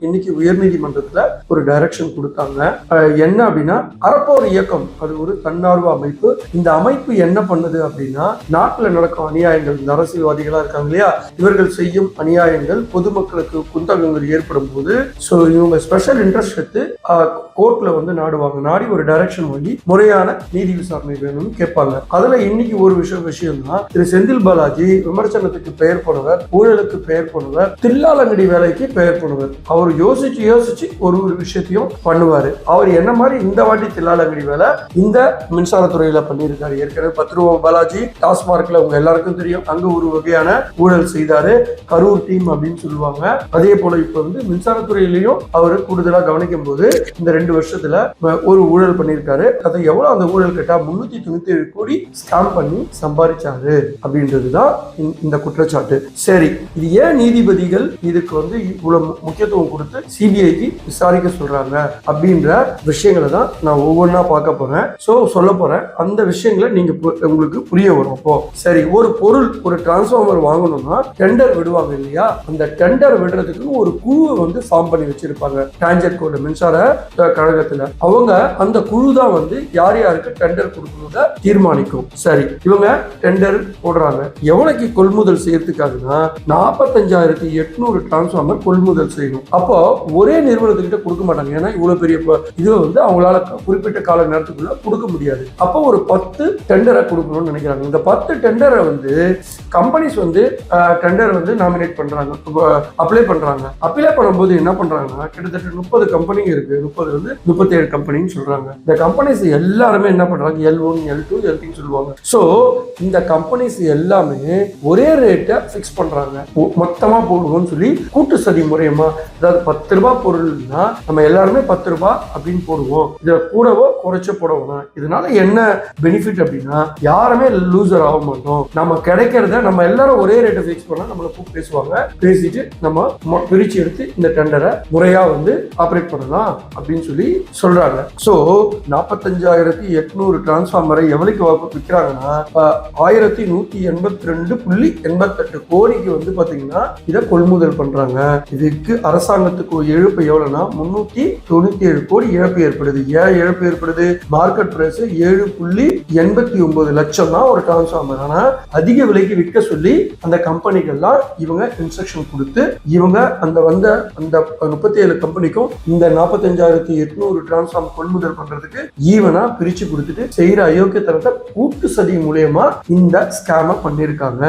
இன்னைக்கு உயர்நீதிமன்றத்துல ஒரு டைரக்ஷன் கொடுத்தாங்க. என்ன அப்படின்னா அறப்போர் இயக்கம், அது ஒரு தன்னார்வ அமைப்பு. இந்த அமைப்பு என்ன பண்ணுது அப்படின்னா நாட்டுல நடக்கும் அநியாயங்கள், இந்த அரசியல்வாதிகளா இருக்காங்க இல்லையா, இவர்கள் செய்யும் அநியாயங்கள், பொதுமக்களுக்கு குந்தகங்கள் ஏற்படும் போது இவங்க ஸ்பெஷல் இன்ட்ரெஸ்ட் எடுத்து கோர்ட்ல வந்து நாடுவாங்க. நாடி ஒரு டைரக்ஷன் வாங்கி முறையான நீதி விசாரணை வேணும்னு கேட்பாங்க. அதுல இன்னைக்கு ஒரு விஷயம் தான், திரு செந்தில் பாலாஜி விமர்சனத்துக்கு பெயர் போனவர், ஊழலுக்கு பெயர் போனவர், தில்லாலங்கடி வேலைக்கு பெயர் போனவர். அவர் யோசிச்சு ஒரு விஷயத்தையும் பண்ணுவாரு. அவர் என்ன மாதிரி இந்த வாட்டி தில்லாலங்கடி வேலை இந்த மின்சாரத்துறையில பண்ணியிருக்காரு. ஏற்கனவே 10 ரூபா பாலாஜி டாஸ்மார்க்ல உங்க எல்லாருக்கும் தெரியும், அங்க ஒரு வகையான ஊழல் செய்தாரு. கரூர் டீம் அப்படின்னு சொல்லுவாங்க. அதே போல இப்ப வந்து மின்சாரத்துறையிலையும் அவர் கூடுதலா கவனிக்கும் போது இந்த 2 வருஷத்துல ஒரு ஊழல் பண்ணியிருக்காரு. அது எவ்வளவு அந்த ஊழல் கேட்டா 397 கோடி ஸ்கேம் பண்ணி சம்பாதிச்சாரு அப்படின்றதுதான் இந்த குற்றச்சாட்டு. சரி, இது ஏன் நீதிபதிகள் இதுக்கு வந்து இவ்வளவு முக்கியத்துவம் கொடுத்து சிபிஐக்கு விசாரிக்க சொல்றாங்க அப்படின்ற விஷயங்களை தான் நான் ஒவ்வொன்றா பார்க்க போறேன். சொல்ல போறேன். அந்த விஷயங்களை நீங்க உங்களுக்கு புரிய வரும். அப்போ சரி, ஒரு பொருள், ஒரு டிரான்ஸ்ஃபார்மர் வாங்கணும்னா டெண்டர் விடுவாங்க இல்லையா, அந்த டெண்டர் விடுறதுக்கு ஒரு குழுவை வந்து ஃபார்ம் பண்ணி வச்சிருப்பாங்க டான்ஜெட் கோட மின்சார கழகத்துல. அவங்க அந்த குழு தான் வந்து யார் யாருக்கு டெண்டர் கொடுக்கணும்னு தீர்மானிக்கும். சரி, இவங்க டெண்டர் போடுறாங்க. எவ்வளவுக்கு கொள்முதல் செய்யறதுக்காகனா 45,800 டிரான்ஸ்ஃபார்மர் கொள்முதல் செய்யணும். அப்போ ஒரே நிறுவனத்துக்கிட்ட கொடுக்க மாட்டாங்க. ஏன்னா இவ்வளவு பெரிய இது வந்து அவங்களால குறிப்பிட்ட கால நேரத்துக்குள்ள கொடுக்க முடியாது. அப்போ ஒரு 10 டெண்டரை கொடுக்கணும்னு நினைக்கிறாங்க. இந்த 10 டெண்டரை வந்து கம்பெனிஸ் வந்து டெண்டர் வந்து நாமினேட் பண்றாங்க, அப்ளை பண்றாங்க. அப்ளை பண்ணும்போது என்ன பண்றாங்கன்னா கிட்டத்தட்ட 30 கம்பெனி இருக்கு. 30 வந்து 37 கம்பெனின்னு சொல்றாங்க. இந்த கம்பெனிஸ் எல்லாருமே என்ன பண்றாங்க, L1, L2, L3 சொல்லுவாங்க. சோ இந்த கம்பெனிஸ் எல்லாமே ஒரே ரேட்டை பிக்ஸ் பண்றாங்க. மொத்தமா போடுவோம்னு சொல்லி கூட்டு சதி முறையமா, அதாவது 10 ரூபாய் பொருள்னா நம்ம எல்லாருமே 10 ரூபாய் அப்படின்னு போடுவோம். இதை கூடவோ குறைச்ச போடுவோம். இதனால என்ன பெனிஃபிட் அப்படின்னா யாருமே லூசர் ஆக மாட்டோம். நம்ம கிடைக்கிறத நம்ம எல்லாரும் ஒரே ரேட்டை பிக்ஸ் பண்ணா நம்மள கூப்பிட்டு பேசுவாங்க. பேசிட்டு நம்ம பிரிச்சு எடுத்து இந்த டெண்டரை முறையா வந்து ஆபரேட் பண்ணலாம் அப்படின்னு சொல்லி சொல்றாங்க. சோ 45,800 டிரான்ஸ்ஃபார்மரை எவ்வளவுக்கு விற்கிறாங்கன்னா 1182.88 கோடிக்கு வந்து பாத்தீங்கன்னா இதை கொள்முதல் பண்றாங்க. இதுக்கு அரசாங்கத்துக்கு இழப்பு எவ்வளவுனா 397 கோடி இழப்பு ஏற்படுது. ஏன் இழப்பு ஏற்படுது? மார்க்கெட் பிரைஸ் 7.89 லட்சம் தான் ஒரு டிரான்ஸ்ஃபார்மர். ஆனா அதிக விலைக்கு விற்க சொல்லி அந்த கம்பெனிகள்லாம் இவங்க இன்ஸ்ட்ரக்ஷன் கொடுத்து இவங்க அந்த 37 கம்பெனிக்கும் இந்த 45,800 டிரான்ஸ்ஃபார்மர் கொள்முதல் பண்றதுக்கு ஈவனா பிரிச்சு கொடுத்துட்டு செய்யற அயோக்கியத்தனத்தை கூட்டு சதி மூலியமா இந்த ஸ்கேம பண்ணிருக்காங்க.